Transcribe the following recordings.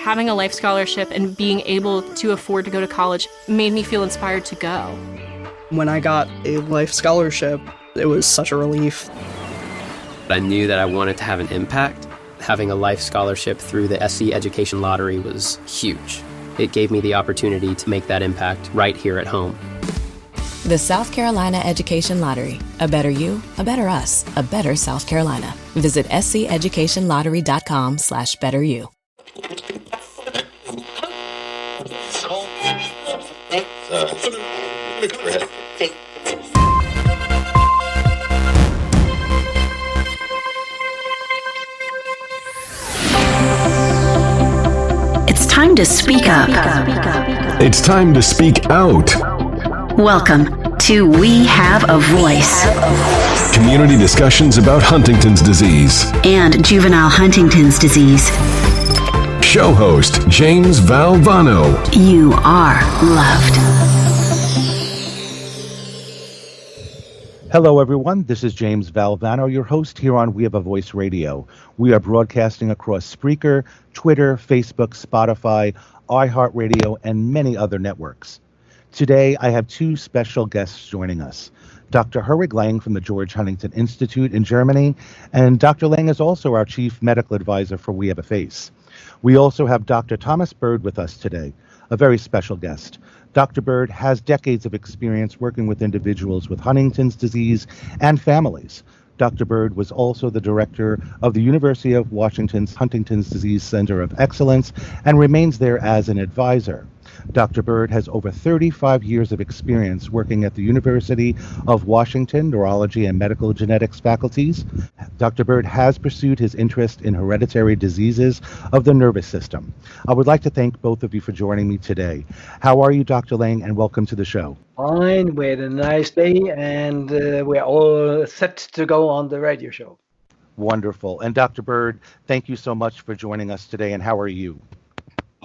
having a life scholarship and being able to afford to go to college made me feel inspired to go. When I got a life scholarship, it was such a relief. I knew that I wanted to have an impact. Having a life scholarship through the SC Education Lottery was huge. It gave me the opportunity to make that impact right here at home. The South Carolina Education Lottery. A better you, a better us, a better South Carolina. Visit sceducationlottery.com/betteryou. It's time to speak up. It's time to speak out. Welcome to We Have a Voice. Community discussions about Huntington's disease And juvenile Huntington's disease. Show host James Valvano. You are loved. Hello, everyone. This is James Valvano, your host here on We Have a Voice Radio. We are broadcasting across Spreaker, Twitter, Facebook, Spotify, iHeartRadio, and many other networks. Today, I have two special guests joining us. Dr. Herwig Lang from the George Huntington Institute in Germany, and Dr. Lang is also our Chief Medical Advisor for We Have a Face. We also have Dr. Thomas Bird with us today, a very special guest. Dr. Bird has decades of experience working with individuals with Huntington's disease and families. Dr. Bird was also the director of the University of Washington's Huntington's Disease Center of Excellence and remains there as an advisor. Dr. Bird has over 35 years of experience working at the University of Washington Neurology and Medical Genetics faculties. Dr. Bird has pursued his interest in hereditary diseases of the nervous system. I would like to thank both of you for joining me today. How are you, Dr. Lang, and welcome to the show? Fine, we had a nice day, and we're all set to go on the radio show. Wonderful. And Dr. Bird, thank you so much for joining us today, and how are you?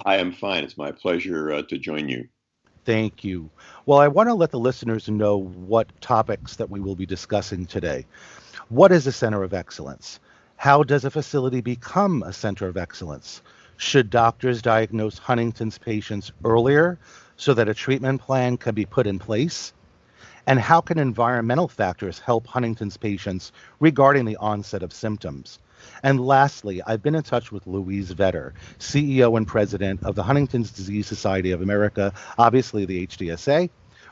I am fine. It's my pleasure to join you. Thank you. Well, I want to let the listeners know what topics that we will be discussing today. What is a center of excellence? How does a facility become a center of excellence? Should doctors diagnose Huntington's patients earlier so that a treatment plan can be put in place? And how can environmental factors help Huntington's patients regarding the onset of symptoms? And lastly, I've been in touch with Louise Vetter, CEO and president of the Huntington's Disease Society of America, obviously the HDSA,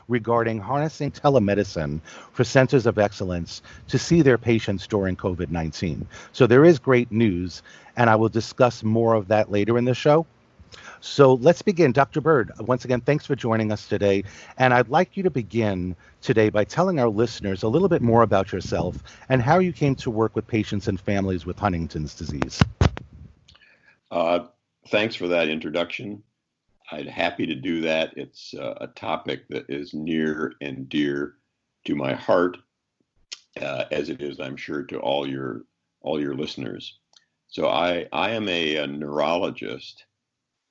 regarding harnessing telemedicine for centers of excellence to see their patients during COVID-19. So there is great news, and I will discuss more of that later in the show. So let's begin. Dr. Bird, once again, thanks for joining us today. And I'd like you to begin today by telling our listeners a little bit more about yourself and how you came to work with patients and families with Huntington's disease. Thanks for that introduction. I'd happy to do that. It's a topic that is near and dear to my heart, as it is, I'm sure, to all your listeners. So I am a neurologist.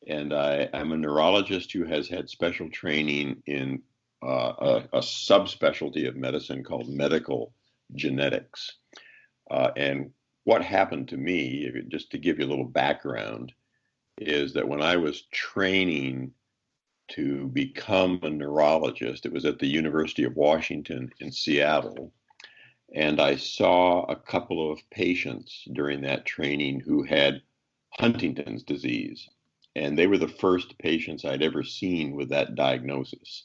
And I'm a neurologist who has had special training in a subspecialty of medicine called medical genetics. And what happened to me, just to give you a little background, is that when I was training to become a neurologist, it was at the University of Washington in Seattle. And I saw a couple of patients during that training who had Huntington's disease. And they were the first patients I'd ever seen with that diagnosis.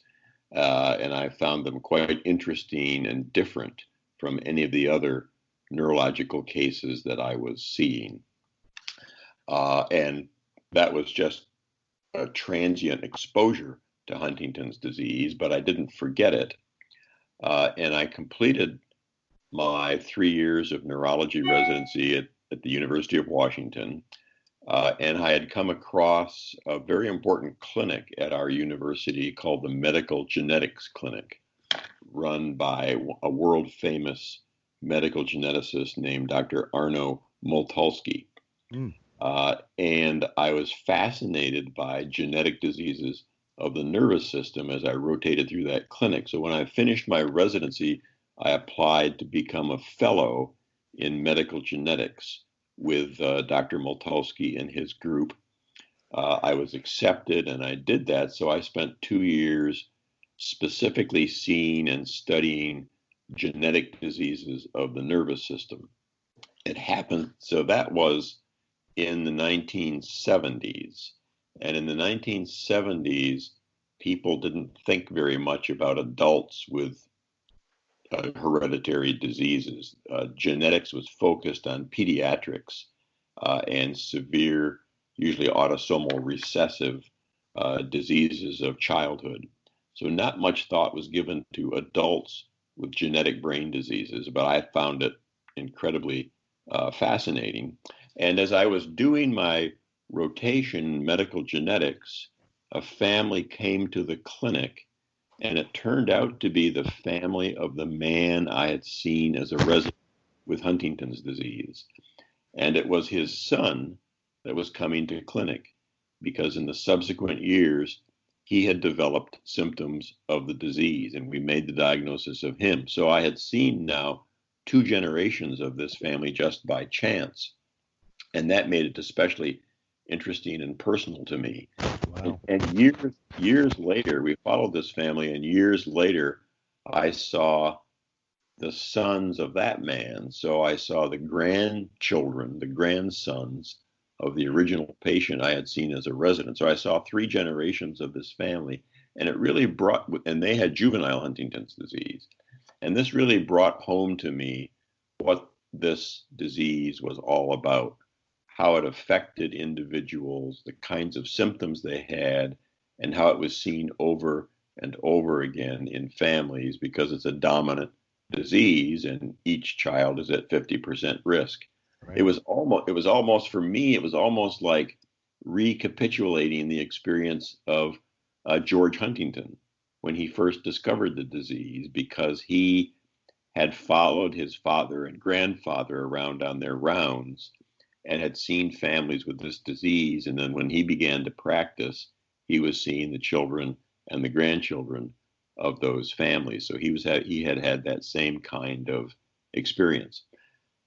And I found them quite interesting and different from any of the other neurological cases that I was seeing. And that was just a transient exposure to Huntington's disease, but I didn't forget it. And I completed my 3 years of neurology residency at the University of Washington. And I had come across a very important clinic at our university called the Medical Genetics Clinic, run by a world famous medical geneticist named Dr. Arno Moltulski. And I was fascinated by genetic diseases of the nervous system as I rotated through that clinic. So when I finished my residency, I applied to become a fellow in medical genetics with Dr. Moltulski and his group. I was accepted and I did that. So I spent 2 years specifically seeing and studying genetic diseases of the nervous system. It happened, so that was in the 1970s. And in the 1970s, people didn't think very much about adults with hereditary diseases. Genetics was focused on pediatrics and severe, usually autosomal recessive diseases of childhood. So not much thought was given to adults with genetic brain diseases, but I found it incredibly fascinating. And as I was doing my rotation in medical genetics, a family came to the clinic, and it turned out to be the family of the man I had seen as a resident with Huntington's disease. And it was his son that was coming to clinic because in the subsequent years, he had developed symptoms of the disease, and we made the diagnosis of him. So I had seen now 2 generations of this family just by chance, and that made it especially interesting and personal to me. Wow. And years later, we followed this family, and years later, I saw the sons of that man. So I saw the grandchildren, the grandsons of the original patient I had seen as a resident. So I saw 3 generations of this family, and it really brought, and they had juvenile Huntington's disease. And this really brought home to me what this disease was all about, how it affected individuals, the kinds of symptoms they had, and how it was seen over and over again in families because it's a dominant disease and each child is at 50% risk. Right. It was almost for me, it was almost like recapitulating the experience of George Huntington when he first discovered the disease, because he had followed his father and grandfather around on their rounds and had seen families with this disease. And then when he began to practice, he was seeing the children and the grandchildren of those families. So he had had that same kind of experience.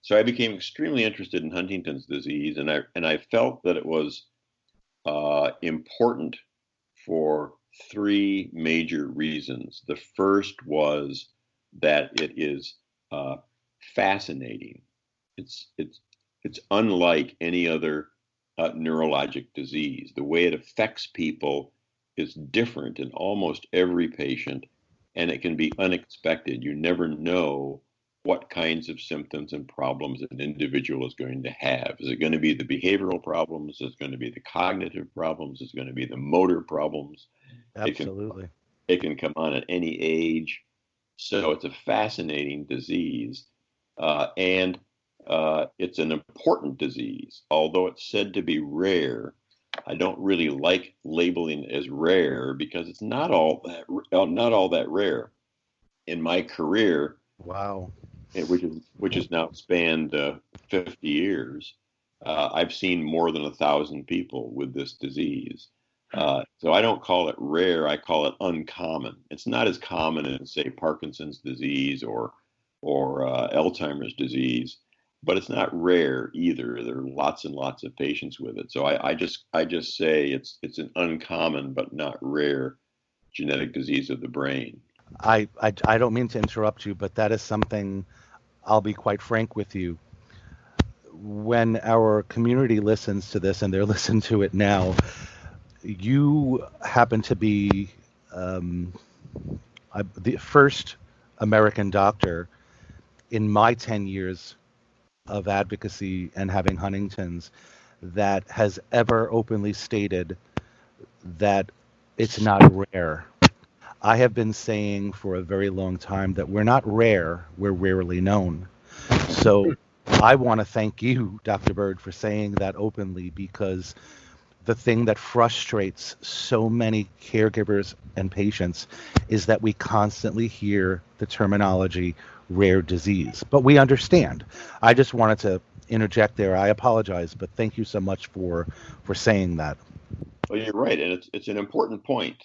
So I became extremely interested in Huntington's disease, and I felt that it was important for 3 major reasons. The first was that it is fascinating. It's unlike any other neurologic disease. The way it affects people is different in almost every patient, and it can be unexpected. You never know what kinds of symptoms and problems an individual is going to have. Is it going to be the behavioral problems? Is it going to be the cognitive problems? Is it going to be the motor problems? Absolutely. It can come on at any age. So it's a fascinating disease. And it's an important disease. Although it's said to be rare, I don't really like labeling it as rare because it's not all that rare. In my career, wow, which is now spanned 50 years, I've seen more than 1,000 people with this disease. So I don't call it rare, I call it uncommon. It's not as common as, say, Parkinson's disease or Alzheimer's disease, but it's not rare either. There are lots and lots of patients with it. So I just say it's an uncommon but not rare genetic disease of the brain. I don't mean to interrupt you, but that is something, I'll be quite frank with you. When our community listens to this, and they're listening to it now, you happen to be the first American doctor in my 10 years of advocacy and having Huntington's that has ever openly stated that it's not rare. I have been saying for a very long time that we're not rare, we're rarely known. So I want to thank you, Dr. Bird, for saying that openly, because the thing that frustrates so many caregivers and patients is that we constantly hear the terminology rare disease, but we understand. I just wanted to interject there. I apologize, but thank you so much for saying that. Well, you're right, and it's an important point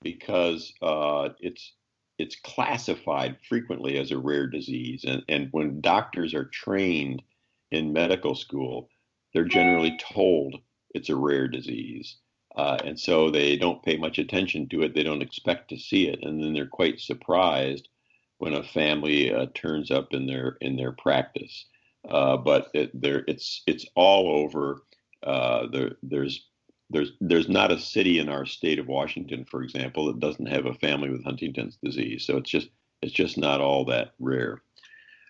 because it's classified frequently as a rare disease, and when doctors are trained in medical school, they're generally told it's a rare disease. And so they don't pay much attention to it. They don't expect to see it. And then they're quite surprised when a family turns up in their practice. But it's all over. There's not a city in our state of Washington, for example, that doesn't have a family with Huntington's disease. So it's just not all that rare.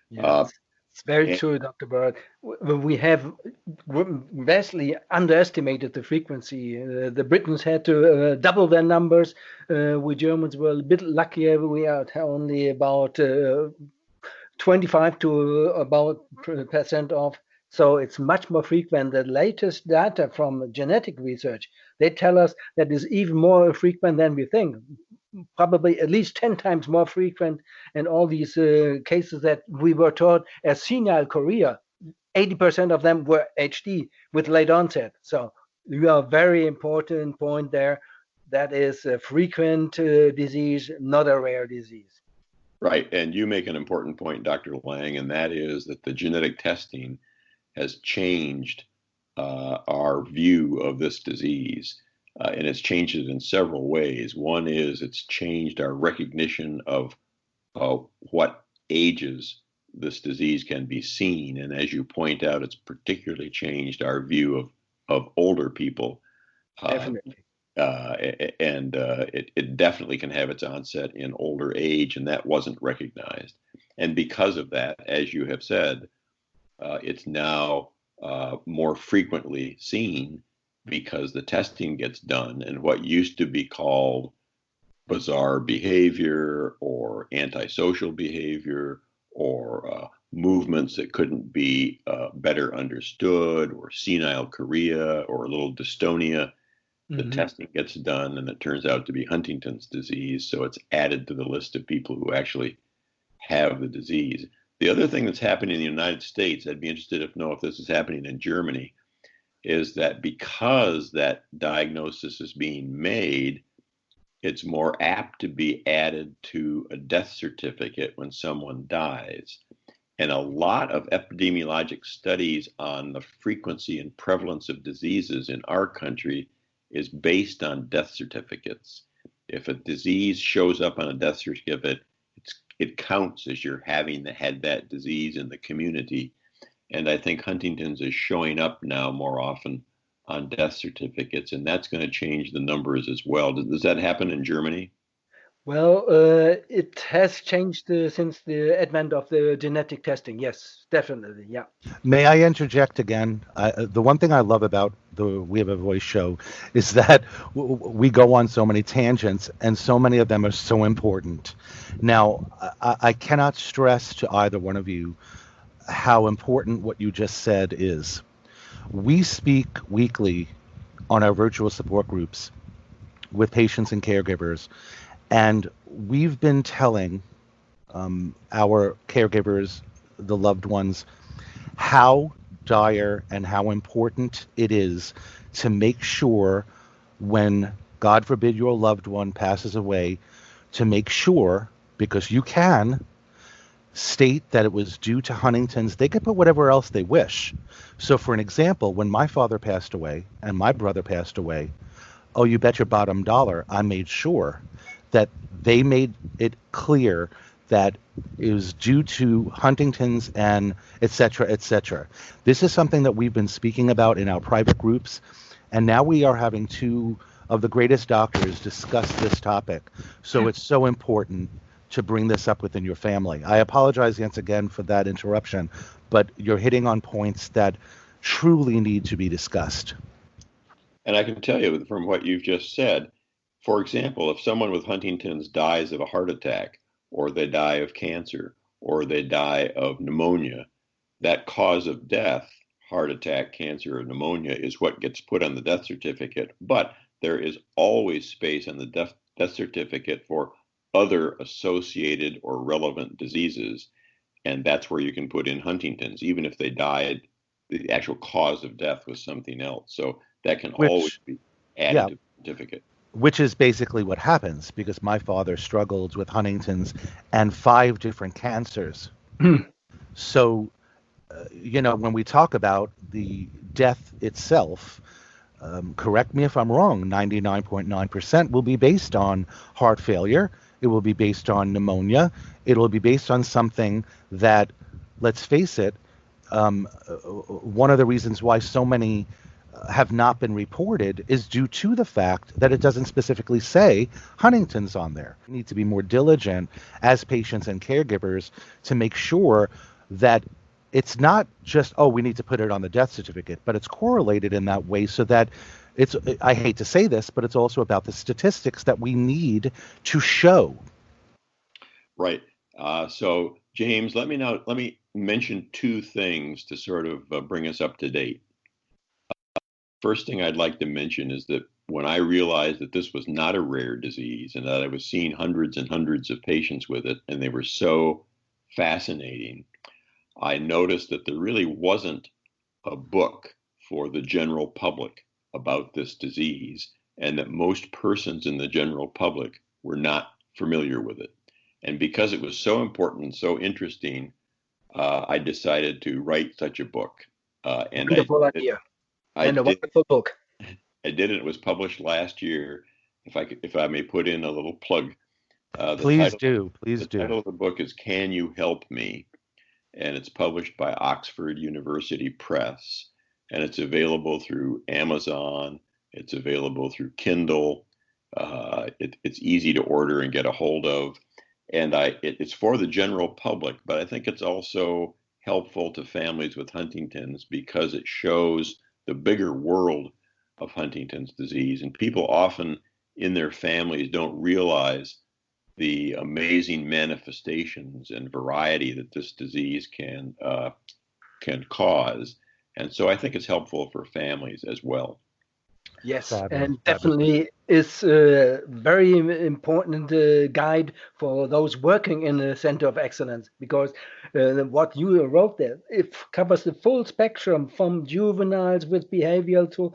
Yes, it's very true, Dr. Bird. We have vastly underestimated the frequency. The Britons had to double their numbers. We Germans were a bit luckier. We are only about 25 to about % of. So it's much more frequent. The latest data from genetic research, they tell us that it's even more frequent than we think. Probably at least 10 times more frequent. And all these cases that we were taught as senile chorea, 80% of them were HD with late onset. So you have a very important point there. That is a frequent disease, not a rare disease. Right. And you make an important point, Dr. Lang, and that is that the genetic testing has changed our view of this disease. And it's changed it in several ways. One is it's changed our recognition of what ages this disease can be seen. And as you point out, it's particularly changed our view of older people. Definitely. And it definitely can have its onset in older age, and that wasn't recognized. And because of that, as you have said, it's now more frequently seen because the testing gets done, and what used to be called bizarre behavior or antisocial behavior or movements that couldn't be better understood or senile chorea or a little dystonia, the testing gets done and it turns out to be Huntington's disease. So it's added to the list of people who actually have the disease. The other thing that's happening in the United States, I'd be interested to know if this is happening in Germany, is that because that diagnosis is being made, it's more apt to be added to a death certificate when someone dies. And a lot of epidemiologic studies on the frequency and prevalence of diseases in our country is based on death certificates. If a disease shows up on a death certificate, it counts as you're having had that disease in the community. And I think Huntington's is showing up now more often on death certificates, and that's going to change the numbers as well. Does that happen in Germany? Well, it has changed since the advent of the genetic testing. Yes, definitely. Yeah. May I interject again? The one thing I love about the We Have a Voice show is that we go on so many tangents, and so many of them are so important. Now, I cannot stress to either one of you how important what you just said is. We speak weekly on our virtual support groups with patients and caregivers, and we've been telling our caregivers, the loved ones, how dire and how important it is to make sure when, God forbid, your loved one passes away, to make sure, because you can state that it was due to Huntington's. They could put whatever else they wish. So for an example, when my father passed away and my brother passed away, oh, you bet your bottom dollar, I made sure that they made it clear that it was due to Huntington's and et cetera, et cetera. This is something that we've been speaking about in our private groups, and now we are having two of the greatest doctors discuss this topic. So it's so important to bring this up within your family. I apologize once again for that interruption, but you're hitting on points that truly need to be discussed. And I can tell you from what you've just said, for example, if someone with Huntington's dies of a heart attack, or they die of cancer, or they die of pneumonia, that cause of death, heart attack, cancer, or pneumonia, is what gets put on the death certificate. But there is always space on the death certificate for other associated or relevant diseases, and that's where you can put in Huntington's, even if they died, the actual cause of death was something else. So that can always be added to the certificate. Which is basically what happens, because my father struggled with Huntington's and 5 different cancers. So, when we talk about the death itself, correct me if I'm wrong, 99.9% will be based on heart failure. It will be based on pneumonia. It will be based on something that, let's face it, one of the reasons why so many have not been reported is due to the fact that it doesn't specifically say Huntington's on there. We need to be more diligent as patients and caregivers to make sure that it's not just, oh, we need to put it on the death certificate, but it's correlated in that way so that it's, I hate to say this, but it's also about the statistics that we need to show. Right. So James, let me mention two things to sort of bring us up to date. First thing I'd like to mention is that when I realized that this was not a rare disease and that I was seeing hundreds and hundreds of patients with it, and they were so fascinating, I noticed that there really wasn't a book for the general public about this disease, and that most persons in the general public were not familiar with it. And because it was so important and so interesting, I decided to write such a book. And Wonderful idea. And a wonderful book. I did it. It was published last year. If I may put in a little plug. Please do. The title of the book is Can You Help Me? And it's published by Oxford University Press. And it's available through Amazon. It's available through Kindle. It's easy to order and get a hold of. And it's for the general public, but I think it's also helpful to families with Huntington's because it shows the bigger world of Huntington's disease. And people often in their families don't realize the amazing manifestations and variety that this disease can cause. And so I think it's helpful for families as well. Yes, Fabulous. and definitely is a very important guide for those working in the Center of Excellence, because what you wrote there, it covers the full spectrum from juveniles with behavioral to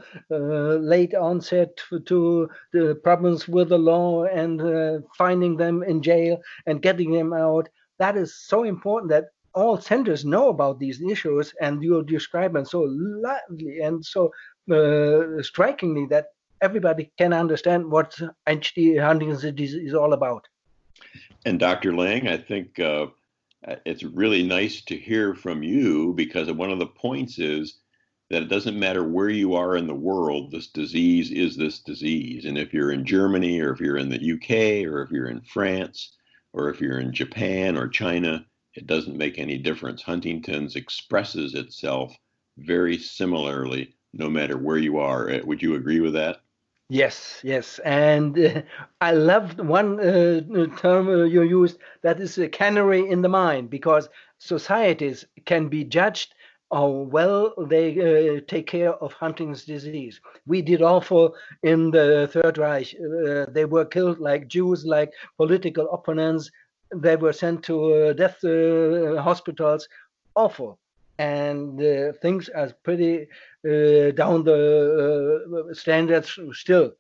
late onset to the problems with the law and finding them in jail and getting them out. That is so important that all centers know about these issues, and you describe them so lively and so strikingly that everybody can understand what HD Huntington's disease is all about. And Dr. Lang, I think it's really nice to hear from you, because one of the points is that it doesn't matter where you are in the world, this disease is this disease. And if you're in Germany, or if you're in the UK, or if you're in France, or if you're in Japan or China, it doesn't make any difference. Huntington's expresses itself very similarly no matter where you are. Would you agree with that? Yes. And I loved one term you used, that is a canary in the mine, because societies can be judged how well they take care of Huntington's disease. We did awful in the Third Reich. They were killed like Jews, like political opponents. They were sent to death hospitals. Awful. And things are pretty down the standards still.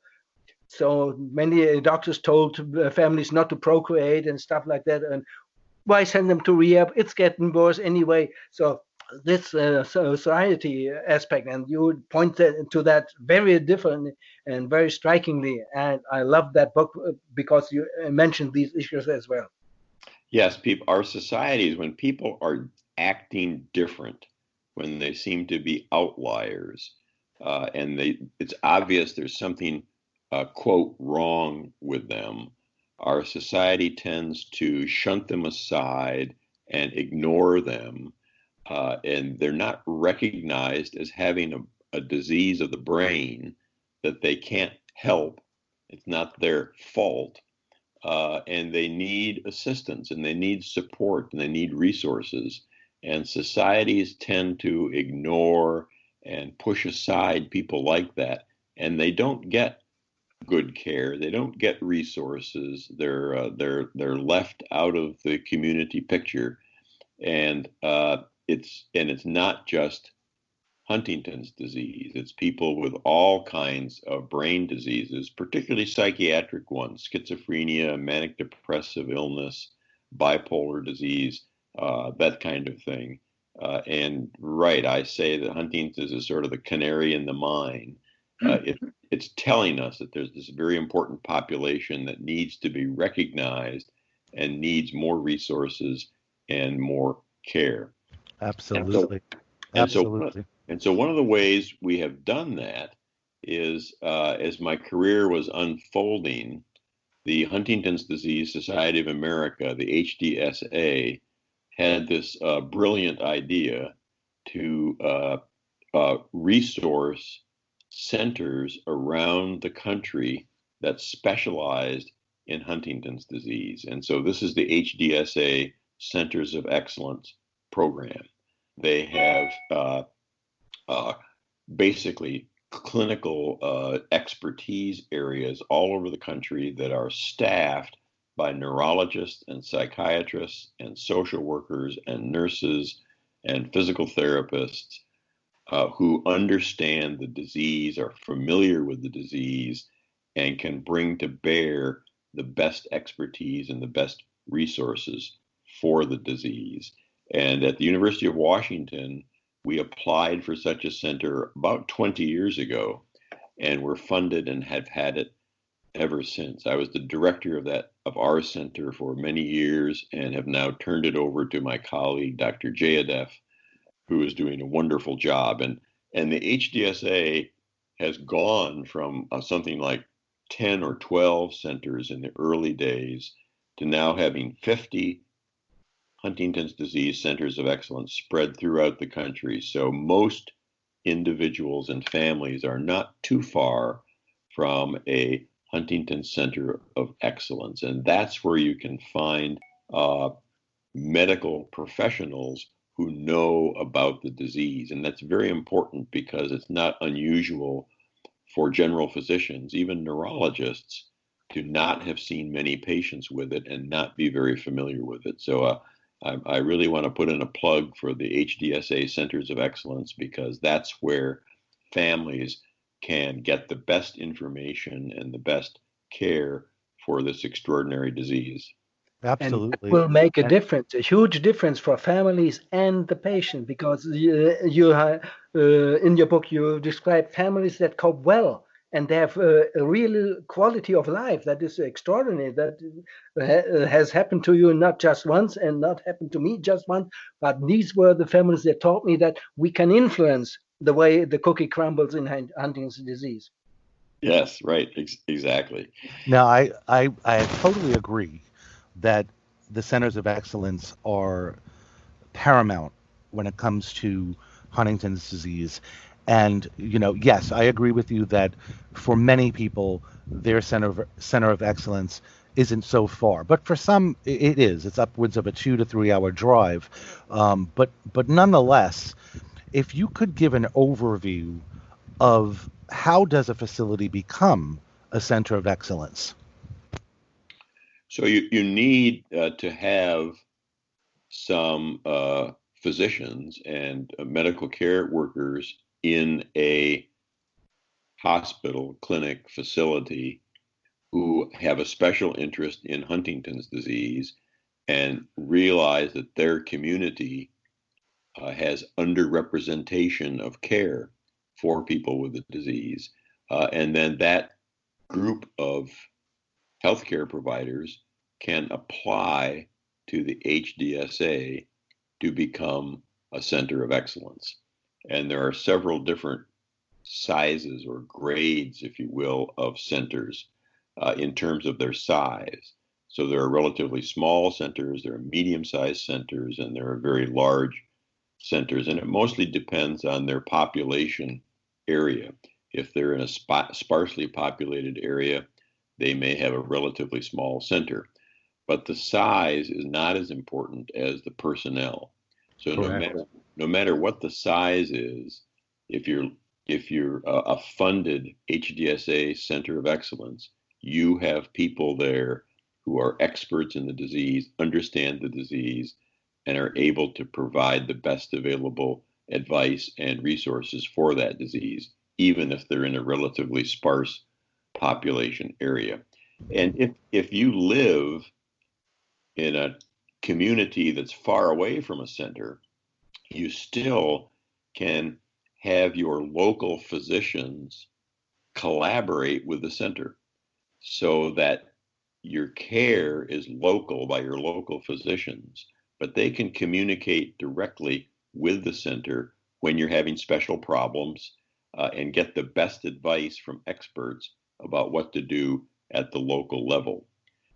So many doctors told families not to procreate and stuff like that. And why send them to rehab? It's getting worse anyway. So this society aspect, and you point to that very different and very strikingly. And I love that book because you mentioned these issues as well. Yes, our societies, when people are acting different, when they seem to be outliers, and it's obvious there's something, quote, wrong with them, our society tends to shunt them aside and ignore them, and they're not recognized as having a disease of the brain that they can't help. It's not their fault. And they need assistance, and they need support, and they need resources. And societies tend to ignore and push aside people like that, and they don't get good care. They don't get resources. They're left out of the community picture, and it's not just Huntington's disease. It's people with all kinds of brain diseases, particularly psychiatric ones: schizophrenia, manic depressive illness, bipolar disease, that kind of thing. And right, I say that Huntington's is sort of the canary in the mine. it's telling us that there's this very important population that needs to be recognized and needs more resources and more care. Absolutely. And so one of the ways we have done that is, as my career was unfolding, the Huntington's Disease Society of America, the HDSA, had this brilliant idea to resource centers around the country that specialized in Huntington's disease. And so this is the HDSA Centers of Excellence program. They have basically clinical expertise areas all over the country that are staffed by neurologists and psychiatrists and social workers and nurses and physical therapists who understand the disease, are familiar with the disease, and can bring to bear the best expertise and the best resources for the disease. And at the University of Washington, we applied for such a center about 20 years ago, and were funded and have had it ever since. I was the director of our center for many years and have now turned it over to my colleague, Dr. Jayadef, who is doing a wonderful job. And the HDSA has gone from something like 10 or 12 centers in the early days to now having 50 Huntington's disease centers of excellence spread throughout the country. So most individuals and families are not too far from a Huntington's Center of Excellence. And that's where you can find medical professionals who know about the disease. And that's very important because it's not unusual for general physicians, even neurologists, to not have seen many patients with it and not be very familiar with it. So I really want to put in a plug for the HDSA Centers of Excellence, because that's where families can get the best information and the best care for this extraordinary disease. Absolutely. And it will make a difference, a huge difference for families and the patient, because you in your book, you describe families that cope well and they have a real quality of life that is extraordinary, that has happened to you not just once and not happened to me just once, but these were the families that taught me that we can influence the way the cookie crumbles in Huntington's disease. Yes, right, exactly. Now, I totally agree that the centers of excellence are paramount when it comes to Huntington's disease. And, yes, I agree with you that for many people, their center of excellence isn't so far. But for some, it is. It's upwards of a 2 to 3 hour drive. But nonetheless, if you could give an overview of how does a facility become a center of excellence? So you need to have some physicians and medical care workers in a hospital, clinic, facility who have a special interest in Huntington's disease and realize that their community has underrepresentation of care for people with the disease. And then that group of healthcare providers can apply to the HDSA to become a center of excellence. And there are several different sizes or grades, if you will, of centers in terms of their size. So there are relatively small centers, there are medium-sized centers, and there are very large centers. And it mostly depends on their population area. If they're in a sparsely populated area, they may have a relatively small center. But the size is not as important as the personnel. So no matter what the size is, if you're a funded HDSA Center of Excellence, you have people there who are experts in the disease, understand the disease, and are able to provide the best available advice and resources for that disease, even if they're in a relatively sparse population area. And if you live in a community that's far away from a center, you still can have your local physicians collaborate with the center so that your care is local by your local physicians, but they can communicate directly with the center when you're having special problems and get the best advice from experts about what to do at the local level.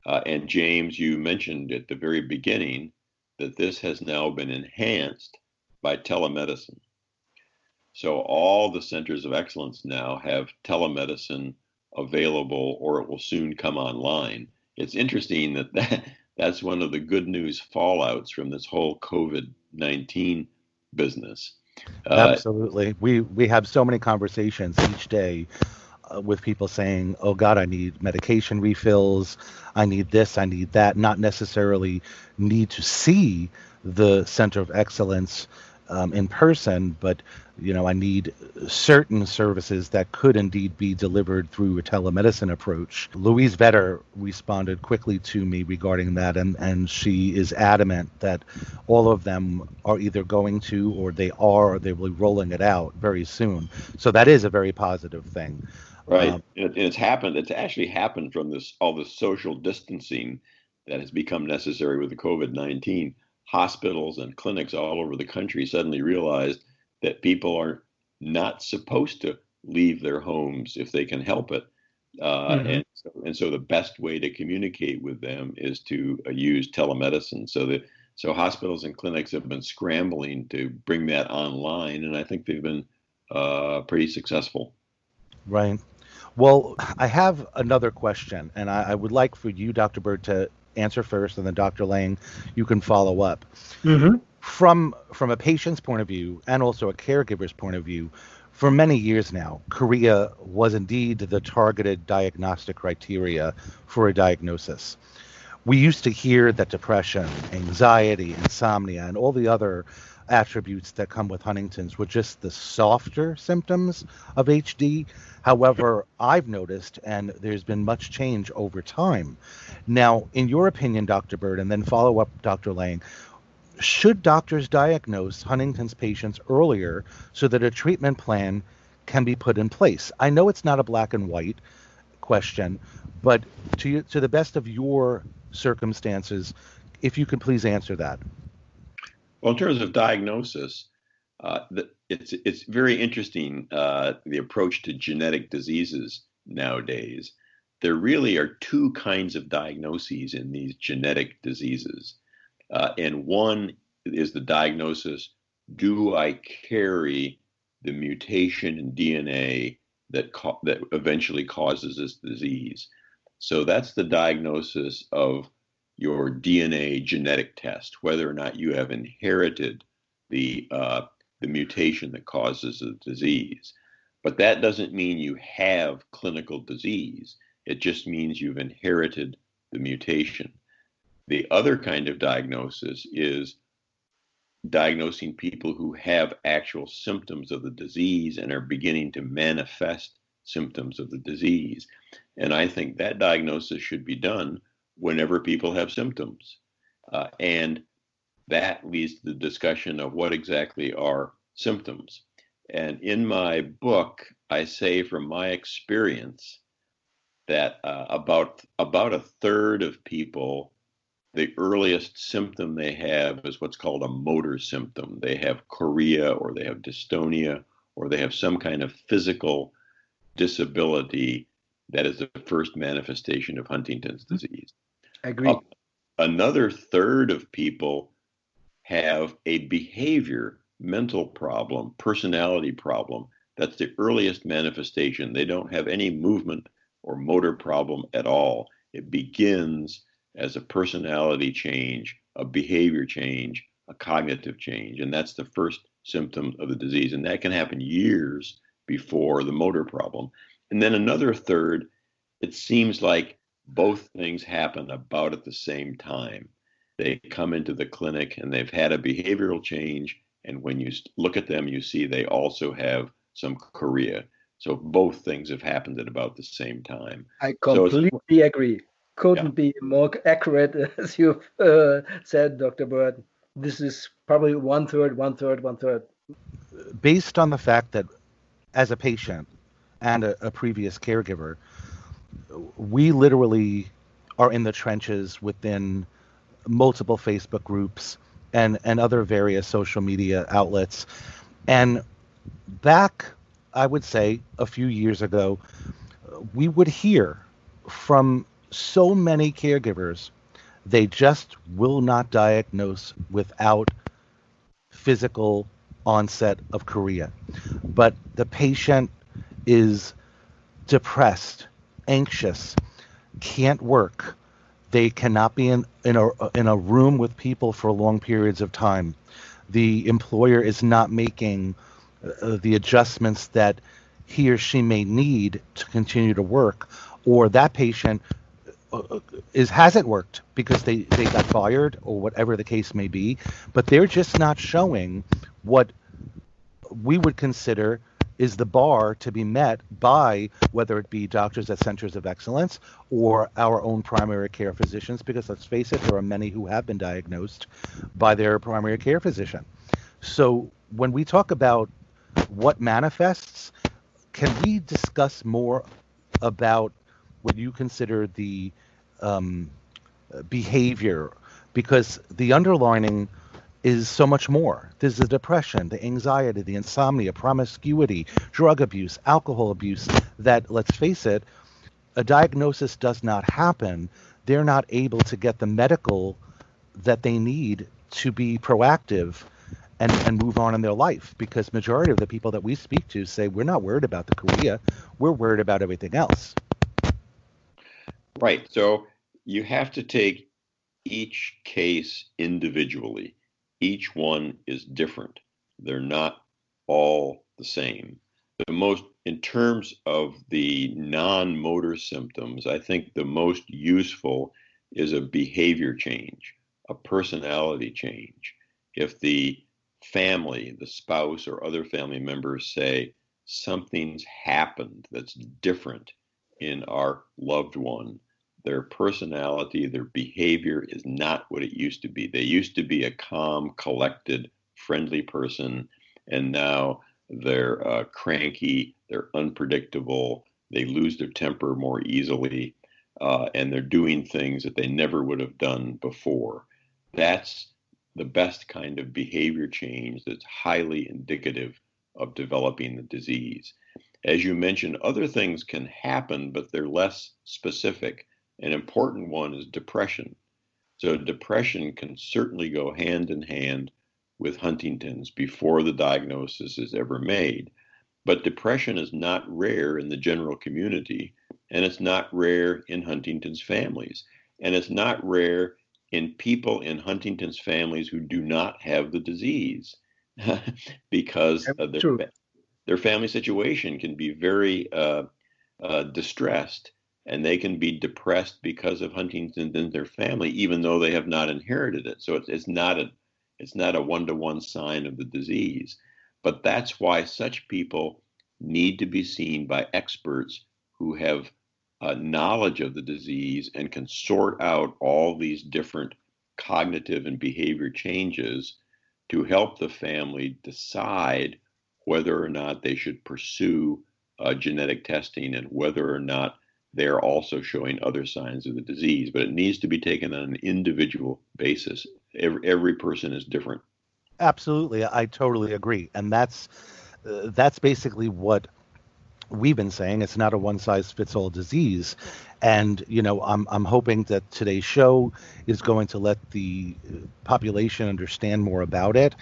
And James, you mentioned at the very beginning that this has now been enhanced by telemedicine. So all the centers of excellence now have telemedicine available, or it will soon come online. It's interesting that's one of the good news fallouts from this whole COVID-19 business. Absolutely. We have so many conversations each day with people saying, oh God, I need medication refills, I need this, I need that, not necessarily need to see the center of excellence in person, but I need certain services that could indeed be delivered through a telemedicine approach. Louise Vedder responded quickly to me regarding that, and she is adamant that all of them are either going to, or they will be rolling it out very soon. So that is a very positive thing. Right. And it's happened. It's actually happened from all this social distancing that has become necessary with the COVID-19. Hospitals and clinics all over the country suddenly realized that people are not supposed to leave their homes if they can help it. And so the best way to communicate with them is to use telemedicine. So hospitals and clinics have been scrambling to bring that online, and I think they've been pretty successful. Right. Well, I have another question, and I would like for you, Dr. Bird, to answer first, and then Dr. Lang, you can follow up. Mm-hmm. From a patient's point of view, and also a caregiver's point of view, for many years now, chorea was indeed the targeted diagnostic criteria for a diagnosis. We used to hear that depression, anxiety, insomnia, and all the other attributes that come with Huntington's were just the softer symptoms of HD. However, I've noticed, and there's been much change over time. Now, in your opinion, Dr. Bird, and then follow up, Dr. Lang, should doctors diagnose Huntington's patients earlier so that a treatment plan can be put in place? I know it's not a black and white question, but to the best of your circumstances, if you could please answer that. Well, in terms of diagnosis, it's very interesting, the approach to genetic diseases nowadays. There really are two kinds of diagnoses in these genetic diseases. And one is the diagnosis, do I carry the mutation in DNA that eventually causes this disease? So that's the diagnosis of your DNA genetic test, whether or not you have inherited the mutation that causes the disease. But that doesn't mean you have clinical disease. It just means you've inherited the mutation. The other kind of diagnosis is diagnosing people who have actual symptoms of the disease and are beginning to manifest symptoms of the disease. And I think that diagnosis should be done whenever people have symptoms. And that leads to the discussion of what exactly are symptoms. And in my book, I say from my experience that about a third of people, the earliest symptom they have is what's called a motor symptom. They have chorea, or they have dystonia, or they have some kind of physical disability that is the first manifestation of Huntington's disease. Agreed. Another third of people have a mental problem, personality problem. That's the earliest manifestation. They don't have any movement or motor problem at all. It begins as a personality change, a behavior change, a cognitive change, and that's the first symptom of the disease. And that can happen years before the motor problem. And then another third, it seems like both things happen about at the same time. They come into the clinic and they've had a behavioral change, and when you look at them, you see they also have some chorea. So both things have happened at about the same time. I completely agree. Couldn't be more accurate, as you've said, Dr. Bird. This is probably one third. Based on the fact that as a patient, and a previous caregiver, we literally are in the trenches within multiple Facebook groups and other various social media outlets. And back, I would say, a few years ago, we would hear from so many caregivers, they just will not diagnose without physical onset of chorea. But the patient is depressed, anxious, can't work. They cannot be in a room with people for long periods of time. The employer is not making the adjustments that he or she may need to continue to work, or that patient hasn't worked because they got fired or whatever the case may be, but they're just not showing what we would consider is the bar to be met by whether it be doctors at centers of excellence or our own primary care physicians, because let's face it, there are many who have been diagnosed by their primary care physician. So when we talk about what manifests, can we discuss more about what you consider the behavior? Because the underlining is so much more. There's the depression, the anxiety, the insomnia, promiscuity, drug abuse, alcohol abuse, that, let's face it, a diagnosis does not happen. They're not able to get the medical that they need to be proactive and move on in their life, because majority of the people that we speak to say, we're not worried about the chorea, we're worried about everything else. Right. So you have to take each case individually. Each one is different. They're not all the same. In terms of the non-motor symptoms, I think the most useful is a behavior change, a personality change. If the family, the spouse or other family members say something's happened that's different in our loved one, their personality, their behavior is not what it used to be. They used to be a calm, collected, friendly person, and now they're cranky, they're unpredictable, they lose their temper more easily, and they're doing things that they never would have done before. That's the best kind of behavior change that's highly indicative of developing the disease. As you mentioned, other things can happen, but they're less specific. An important one is depression. So depression can certainly go hand in hand with Huntington's before the diagnosis is ever made. But depression is not rare in the general community, and it's not rare in Huntington's families. And it's not rare in people in Huntington's families who do not have the disease because of their family situation can be very distressed, and they can be depressed because of Huntington's in their family, even though they have not inherited it. So it's not a one-to-one sign of the disease. But that's why such people need to be seen by experts who have knowledge of the disease and can sort out all these different cognitive and behavior changes to help the family decide whether or not they should pursue genetic testing and whether or not they're also showing other signs of the disease. But it needs to be taken on an individual basis. Every person is different. Absolutely. I totally agree. And that's basically what we've been saying. It's not a one-size-fits-all disease. And, I'm hoping that today's show is going to let the population understand more about it.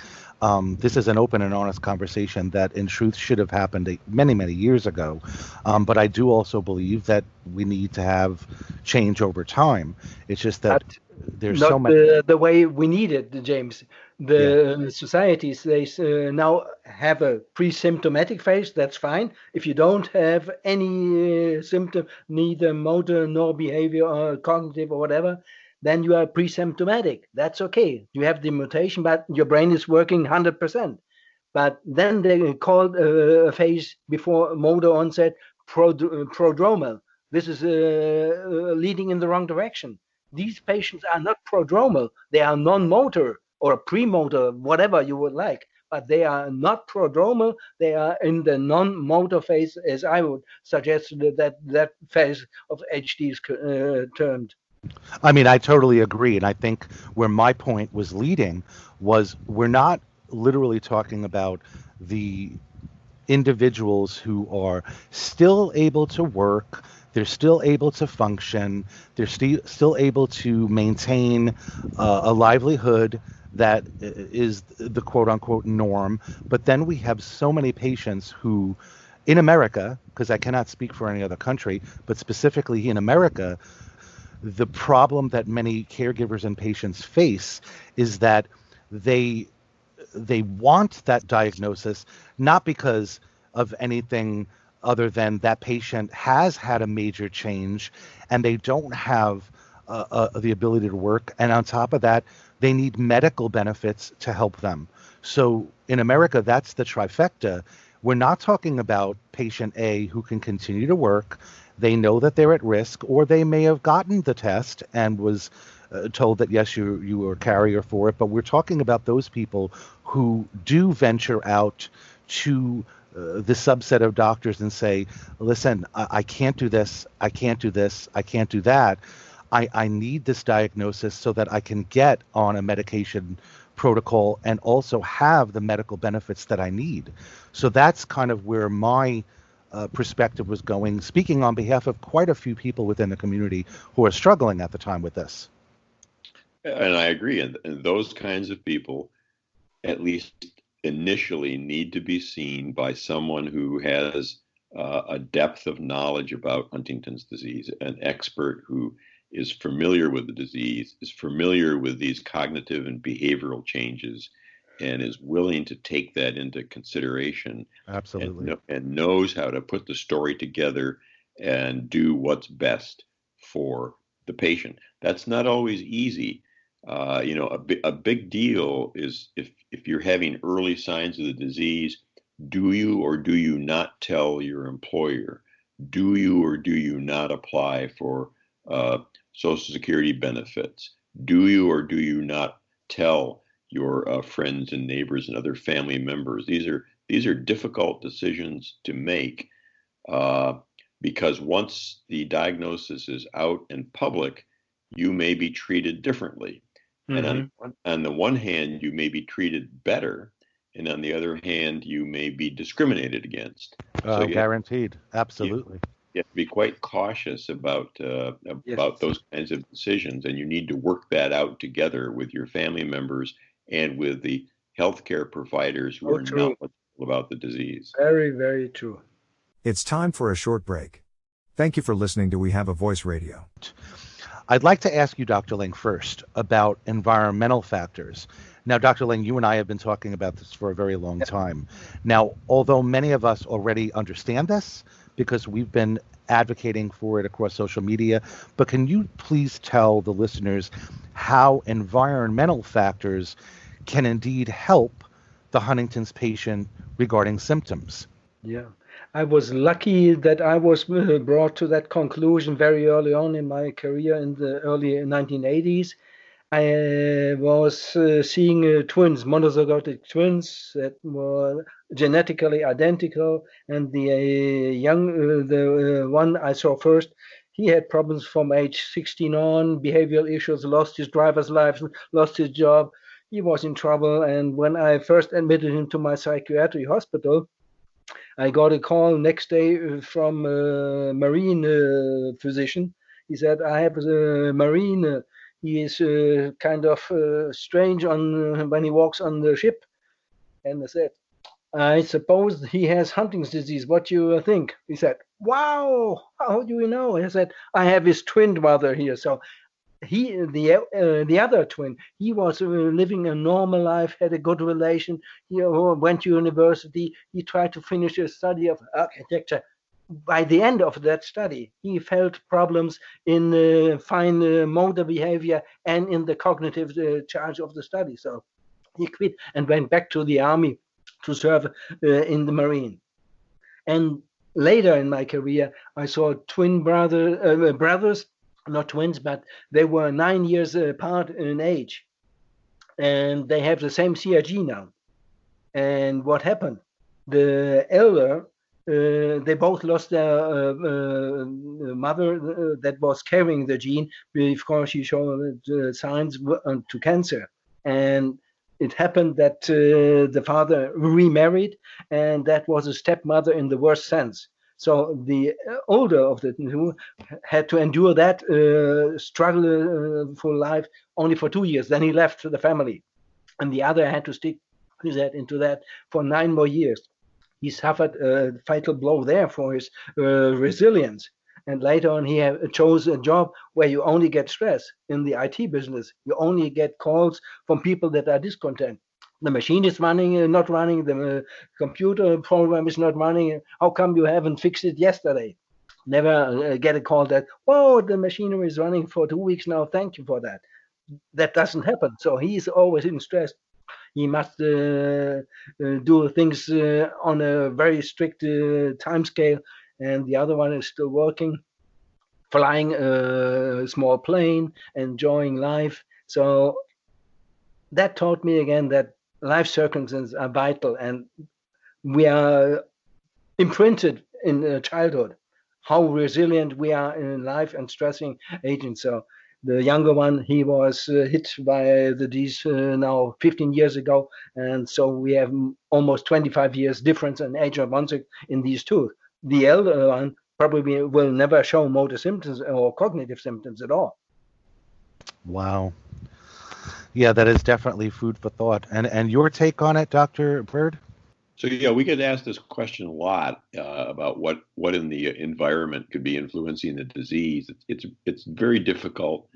This is an open and honest conversation that in truth should have happened many, many years ago. But I do also believe that we need to have change over time. It's just that there's not so many. The way we need it, James. The societies, they now have a pre-symptomatic phase. That's fine. If you don't have any symptom, neither motor nor behavior or cognitive or whatever, then you are pre-symptomatic. That's okay. You have the mutation, but your brain is working 100%. But then they call a phase before motor onset prodromal. This is leading in the wrong direction. These patients are not prodromal. They are non-motor or premotor, whatever you would like. but they are not prodromal. They are in the non-motor phase, as I would suggest that phase of HD is termed. I mean, I totally agree. And I think where my point was leading was we're not literally talking about the individuals who are still able to work, they're still able to function, they're still able to maintain a livelihood that is the quote-unquote norm. But then we have so many patients who, in America, because I cannot speak for any other country, but specifically in America, the problem that many caregivers and patients face is that they want that diagnosis, not because of anything other than that patient has had a major change and they don't have the ability to work. And on top of that, they need medical benefits to help them. So in America, that's the trifecta. We're not talking about patient A who can continue to work. They know that they're at risk, or they may have gotten the test and was told that, yes, you were a carrier for it. But we're talking about those people who do venture out to the subset of doctors and say, listen, I can't do this, I can't do this, I can't do that. I need this diagnosis so that I can get on a medication protocol and also have the medical benefits that I need. So that's kind of where my perspective was going, speaking on behalf of quite a few people within the community who are struggling at the time with this. And I agree. And those kinds of people, at least initially, need to be seen by someone who has a depth of knowledge about Huntington's disease, an expert who is familiar with the disease, is familiar with these cognitive and behavioral changes, and is willing to take that into consideration. Absolutely. And knows how to put the story together and do what's best for the patient. That's not always easy. A big deal is if you're having early signs of the disease, do you or do you not tell your employer? Do you or do you not apply for Social Security benefits? Do you or do you not tell your friends and neighbors and other family members? These are difficult decisions to make because once the diagnosis is out in public, you may be treated differently. Mm-hmm. And on the one hand, you may be treated better, and on the other hand, you may be discriminated against. So guaranteed, absolutely. You have to be quite cautious about those kinds of decisions, and you need to work that out together with your family members and with the healthcare providers who are knowledgeable about the disease. Very, very true. It's time for a short break. Thank you for listening to We Have a Voice Radio. I'd like to ask you, Dr. Lang, first about environmental factors. Now, Dr. Lang, you and I have been talking about this for a very long time. Now, although many of us already understand this because we've been advocating for it across social media, but can you please tell the listeners how environmental factors can indeed help the Huntington's patient regarding symptoms? Yeah. I was lucky that I was brought to that conclusion very early on in my career in the early 1980s. I was seeing twins, monozygotic twins that were genetically identical, and the one I saw first, he had problems from age 16 on, behavioral issues, lost his driver's license, lost his job. He was in trouble, and when I first admitted him to my psychiatric hospital, I got a call next day from a marine physician. He said, I have a marine. He is kind of strange when he walks on the ship. And I said, I suppose he has Huntington's disease. What do you think? He said, wow, how do you know? I said, I have his twin brother here. So the other twin, he was living a normal life, had a good relation. He went to university. He tried to finish a study of architecture. By the end of that study, he felt problems in fine motor behavior and in the cognitive charge of the study. So he quit and went back to the army to serve in the Marine. And later in my career, I saw twin brothers, not twins, but they were 9 years apart in age. And they have the same CRG now. And what happened? The elder, they both lost their mother that was carrying the gene before she showed signs to cancer. And it happened that the father remarried, and that was a stepmother in the worst sense. So the older of the two had to endure that struggle for life only for 2 years. Then he left the family, and the other had to stick into that for 9 more years. He suffered a fatal blow there for his resilience. And later on, he chose a job where you only get stress in the IT business. You only get calls from people that are discontent. The machine is running, not running. The computer program is not running. How come you haven't fixed it yesterday? Never get a call that, whoa, the machinery is running for 2 weeks now. Thank you for that. That doesn't happen. So he's always in stress. He must do things on a very strict time scale, and the other one is still working, flying a small plane, enjoying life. So that taught me again that life circumstances are vital, and we are imprinted in childhood how resilient we are in life and stressing agents. So the younger one, he was hit by the disease now 15 years ago, and so we have almost 25 years difference in age of onset in these two. The elder one probably will never show motor symptoms or cognitive symptoms at all. Wow. Yeah, that is definitely food for thought. And your take on it, Dr. Bird? So yeah, we get asked this question a lot about what in the environment could be influencing the disease. It's very difficult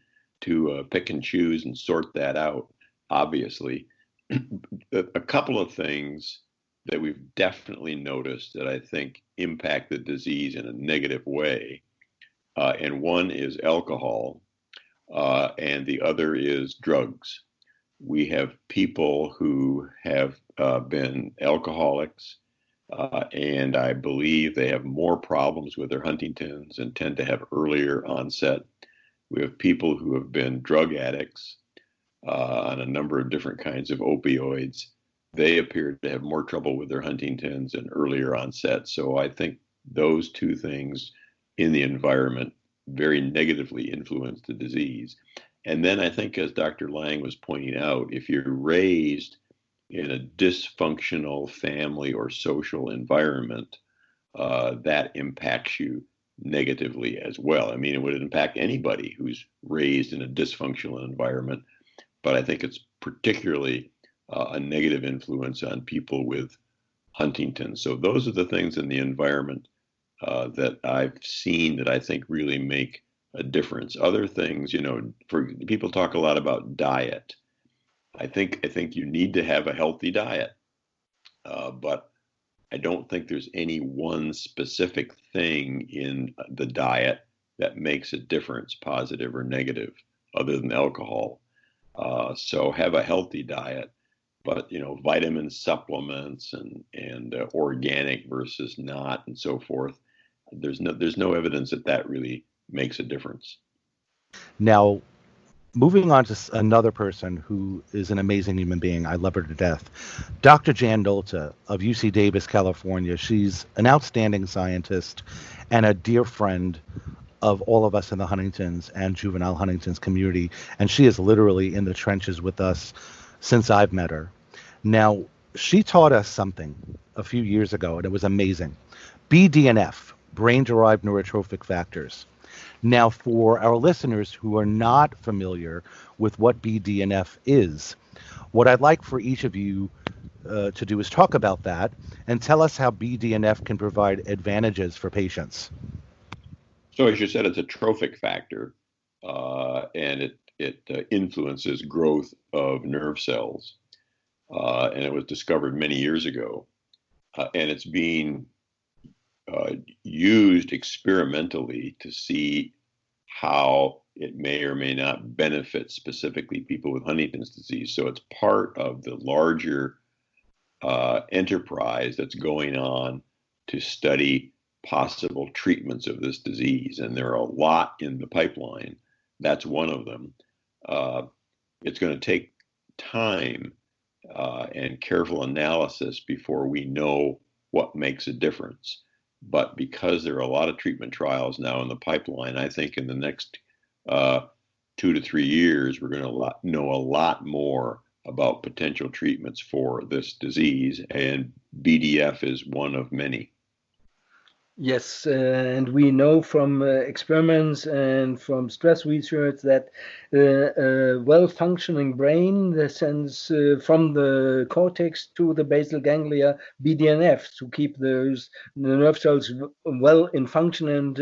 to pick and choose and sort that out. Obviously, a couple of things that we've definitely noticed that I think impact the disease in a negative way, and one is alcohol, and the other is drugs. We have people who have been alcoholics, and I believe they have more problems with their Huntington's and tend to have earlier onset. We have people who have been drug addicts on a number of different kinds of opioids. They appear to have more trouble with their Huntington's and earlier onset. So I think those two things in the environment very negatively influence the disease. And then I think, as Dr. Lang was pointing out, if you're raised in a dysfunctional family or social environment, that impacts you negatively as well. I mean, it would impact anybody who's raised in a dysfunctional environment, but I think it's particularly a negative influence on people with Huntington's. So those are the things in the environment that I've seen that I think really make a difference. Other things, for people talk a lot about diet. I think you need to have a healthy diet, but I don't think there's any one specific thing in the diet that makes a difference, positive or negative, other than alcohol. So have a healthy diet, but vitamin supplements and organic versus not, and so forth. There's no evidence that really makes a difference. Now, moving on to another person who is an amazing human being. I love her to death. Dr. Jan Nolte of UC Davis, California. She's an outstanding scientist and a dear friend of all of us in the Huntington's and juvenile Huntington's community. And she is literally in the trenches with us since I've met her. Now, she taught us something a few years ago, and it was amazing. BDNF, brain-derived neurotrophic factors. Now, for our listeners who are not familiar with what BDNF is, what I'd like for each of you to do is talk about that and tell us how BDNF can provide advantages for patients. So, as you said, it's a trophic factor, and it influences growth of nerve cells. And it was discovered many years ago, and it's being used experimentally to see how it may or may not benefit specifically people with Huntington's disease. So it's part of the larger enterprise that's going on to study possible treatments of this disease. And there are a lot in the pipeline. That's one of them. It's going to take time and careful analysis before we know what makes a difference. But because there are a lot of treatment trials now in the pipeline, I think in the next 2 to 3 years, we're going to know a lot more about potential treatments for this disease, and BDF is one of many. Yes, and we know from experiments and from stress research that a well-functioning brain sends from the cortex to the basal ganglia BDNF to keep the nerve cells well in function and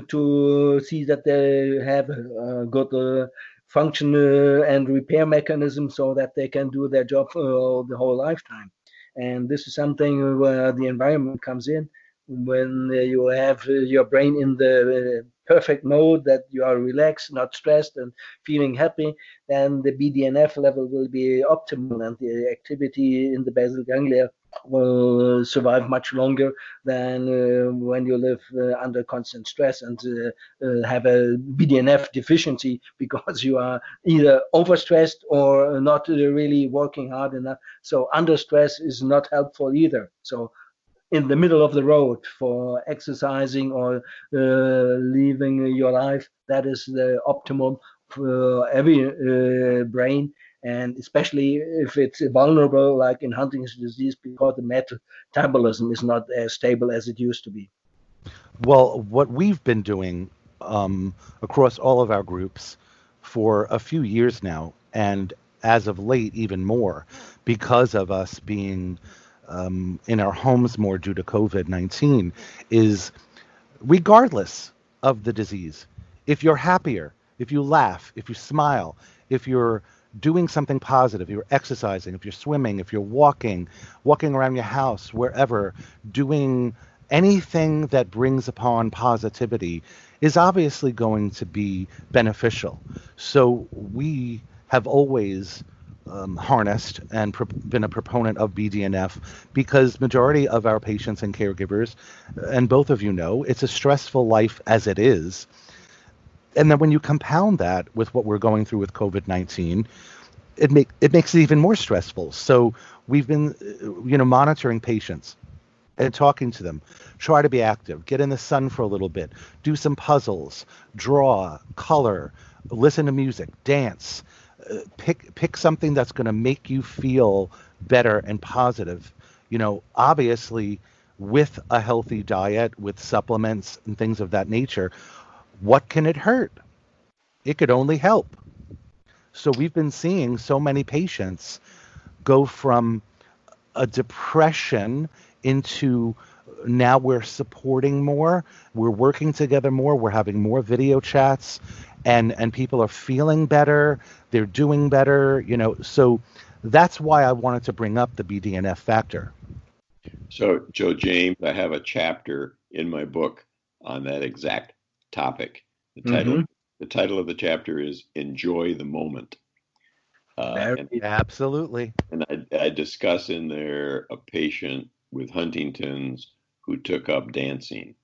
to see that they have a good function and repair mechanism so that they can do their job the whole lifetime. And this is something where the environment comes in. When you have your brain in the perfect mode, that you are relaxed, not stressed, and feeling happy, then the BDNF level will be optimal, and the activity in the basal ganglia will survive much longer than when you live under constant stress and have a BDNF deficiency because you are either overstressed or not really working hard enough. So under stress is not helpful either. So in the middle of the road for exercising or living your life, that is the optimum for every brain, and especially if it's vulnerable, like in Huntington's disease, because the metabolism is not as stable as it used to be. Well, what we've been doing across all of our groups for a few years now, and as of late even more, because of us being in our homes more due to COVID-19, is regardless of the disease, if you're happier, if you laugh, if you smile, if you're doing something positive, you're exercising, if you're swimming, if you're walking around your house, wherever, doing anything that brings upon positivity is obviously going to be beneficial. So we have always harnessed and been a proponent of BDNF because majority of our patients and caregivers, and both of you know, it's a stressful life as it is. And then when you compound that with what we're going through with COVID-19, it makes it even more stressful. So we've been, monitoring patients and talking to them. Try to be active, get in the sun for a little bit, do some puzzles, draw, color, listen to music, dance. Pick something that's going to make you feel better and positive. Obviously, with a healthy diet, with supplements and things of that nature, what can it hurt? It could only help. So we've been seeing so many patients go from a depression into now we're supporting more, we're working together more, we're having more video chats, and people are feeling better, they're doing better, so that's why I wanted to bring up the BDNF factor. So, Joe James, I have a chapter in my book on that exact topic. The title of the chapter is Enjoy the Moment. Absolutely. And I discuss in there a patient with Huntington's who took up dancing.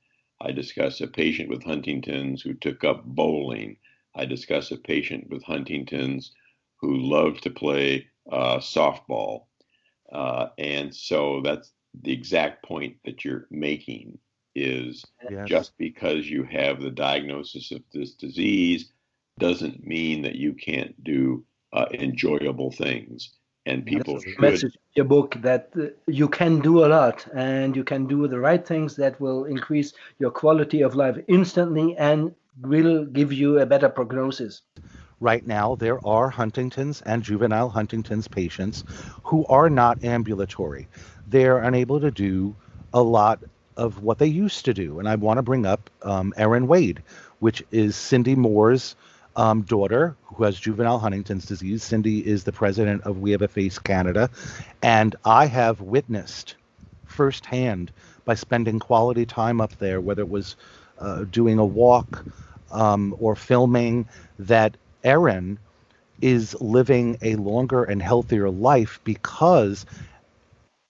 I discuss a patient with Huntington's who took up bowling. I discuss a patient with Huntington's who loved to play softball. And so that's the exact point that you're making is just because you have the diagnosis of this disease doesn't mean that you can't do enjoyable things. And people should. Message in your book that you can do a lot and you can do the right things that will increase your quality of life instantly and will give you a better prognosis. Right now, there are Huntington's and juvenile Huntington's patients who are not ambulatory. They're unable to do a lot of what they used to do. And I want to bring up Erin Wade, which is Cindy Moore's daughter who has juvenile Huntington's disease. Cindy is the president of We Have a Face Canada. And I have witnessed firsthand by spending quality time up there, whether it was doing a walk or filming, that Erin is living a longer and healthier life because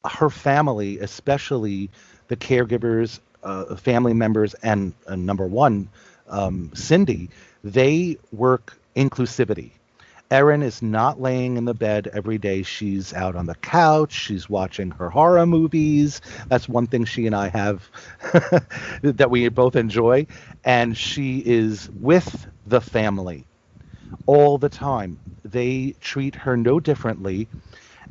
her family, especially the caregivers, family members, and number one, Cindy, they work inclusivity. Erin is not laying in the bed every day. She's out on the couch. She's watching her horror movies. That's one thing she and I have that we both enjoy. And she is with the family all the time. They treat her no differently.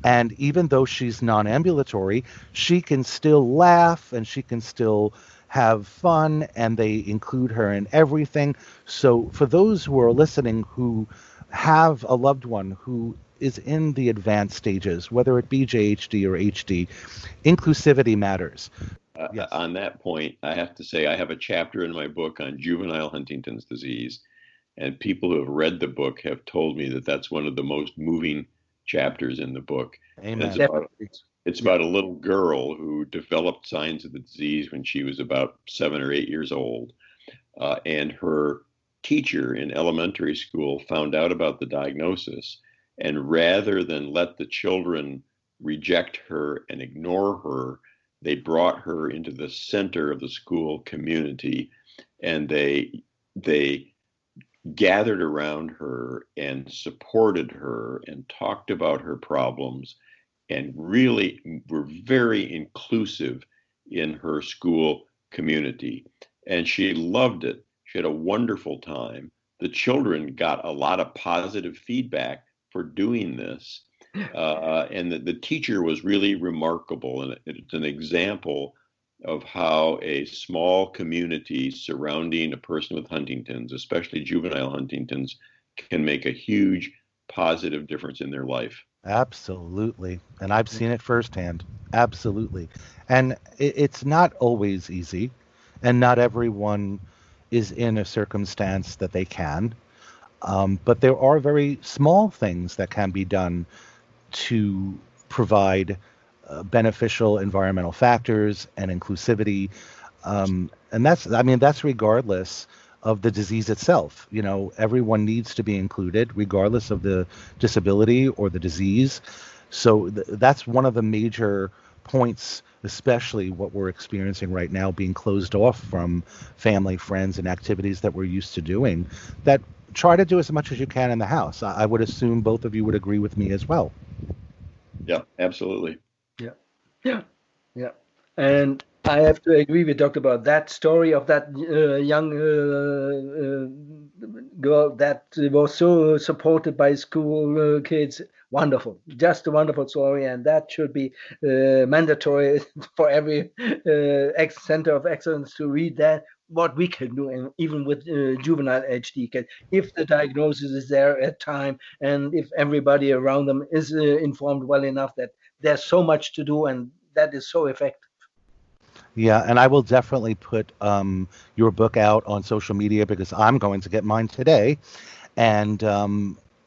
And even though she's non-ambulatory, she can still laugh and she can still have fun, and they include her in everything. So for those who are listening who have a loved one who is in the advanced stages, whether it be JHD or HD, inclusivity matters. Yes. On that point, I have to say I have a chapter in my book on juvenile Huntington's disease, and people who have read the book have told me that that's one of the most moving chapters in the book. Amen. It's about a little girl who developed signs of the disease when she was about 7 or 8 years old, and her teacher in elementary school found out about the diagnosis, and rather than let the children reject her and ignore her, they brought her into the center of the school community, and they gathered around her and supported her and talked about her problems and really were very inclusive in her school community. And she loved it. She had a wonderful time. The children got a lot of positive feedback for doing this. And the teacher was really remarkable. And it's an example of how a small community surrounding a person with Huntington's, especially juvenile Huntington's, can make a huge positive difference in their life. Absolutely. And I've seen it firsthand. Absolutely. And it's not always easy, and not everyone is in a circumstance that they can. But there are very small things that can be done to provide beneficial environmental factors and inclusivity. And that's regardless of the disease itself. You know, everyone needs to be included regardless of the disability or the disease. So that's one of the major points, especially what we're experiencing right now, being closed off from family, friends, and activities that we're used to doing, that try to do as much as you can in the house. I would assume both of you would agree with me as well. Yeah, absolutely. Yeah. And I have to agree with Dr. Bird. That story of that young girl that was so supported by school kids, wonderful, just a wonderful story, and that should be mandatory for every center of excellence to read that, what we can do, and even with juvenile HD kids, if the diagnosis is there at time, and if everybody around them is informed well enough that there's so much to do, and that is so effective. Yeah, and I will definitely put your book out on social media, because I'm going to get mine today. And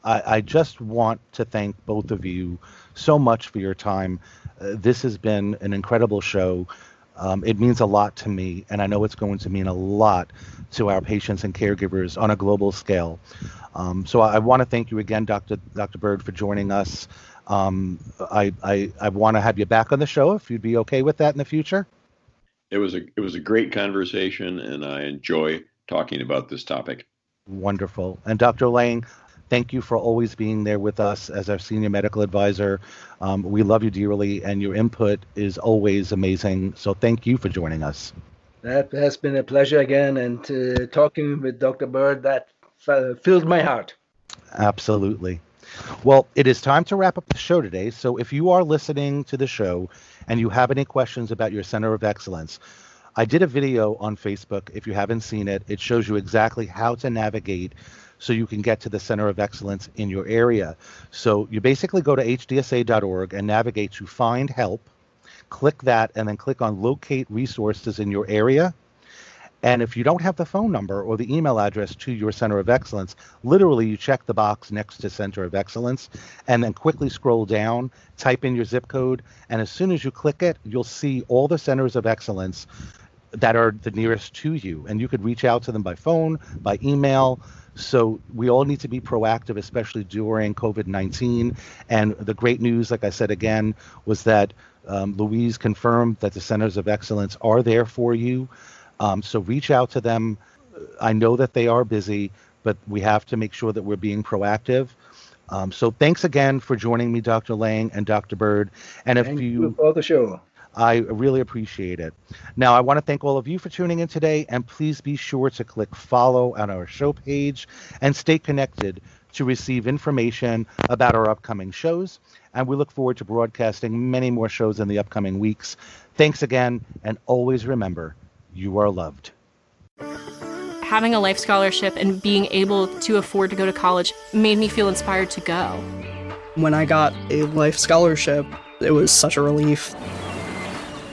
I just want to thank both of you so much for your time. This has been an incredible show. It means a lot to me, and I know it's going to mean a lot to our patients and caregivers on a global scale. So I want to thank you again, Dr. Bird, for joining us. I want to have you back on the show if you'd be okay with that in the future. It was a great conversation, and I enjoy talking about this topic. Wonderful. And Dr. Lang, thank you for always being there with us as our senior medical advisor. We love you dearly, and your input is always amazing. So thank you for joining us. That has been a pleasure again, and talking with Dr. Bird, that filled my heart. Absolutely. Well, it is time to wrap up the show today. So if you are listening to the show and you have any questions about your Center of Excellence, I did a video on Facebook. If you haven't seen it, it shows you exactly how to navigate so you can get to the Center of Excellence in your area. So you basically go to hdsa.org and navigate to Find Help, click that, and then click on Locate Resources in your area. And if you don't have the phone number or the email address to your Center of Excellence, literally you check the box next to Center of Excellence and then quickly scroll down, type in your zip code, and as soon as you click it, you'll see all the Centers of Excellence that are the nearest to you. And you could reach out to them by phone, by email. So we all need to be proactive, especially during COVID-19. And the great news, like I said again, was that Louise confirmed that the Centers of Excellence are there for you. So reach out to them. I know that they are busy, but we have to make sure that we're being proactive. So thanks again for joining me, Dr. Lang and Dr. Bird. And if Thank you for the show. I really appreciate it. Now, I want to thank all of you for tuning in today, and please be sure to click follow on our show page and stay connected to receive information about our upcoming shows. And we look forward to broadcasting many more shows in the upcoming weeks. Thanks again, and always remember, you are loved. Having a life scholarship and being able to afford to go to college made me feel inspired to go. When I got a life scholarship, it was such a relief.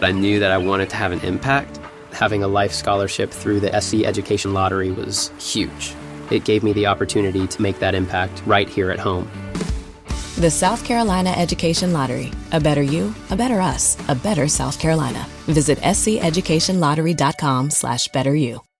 I knew that I wanted to have an impact. Having a life scholarship through the SC Education Lottery was huge. It gave me the opportunity to make that impact right here at home. The South Carolina Education Lottery. A better you, a better us, a better South Carolina. Visit sceducationlottery.com/betteryou.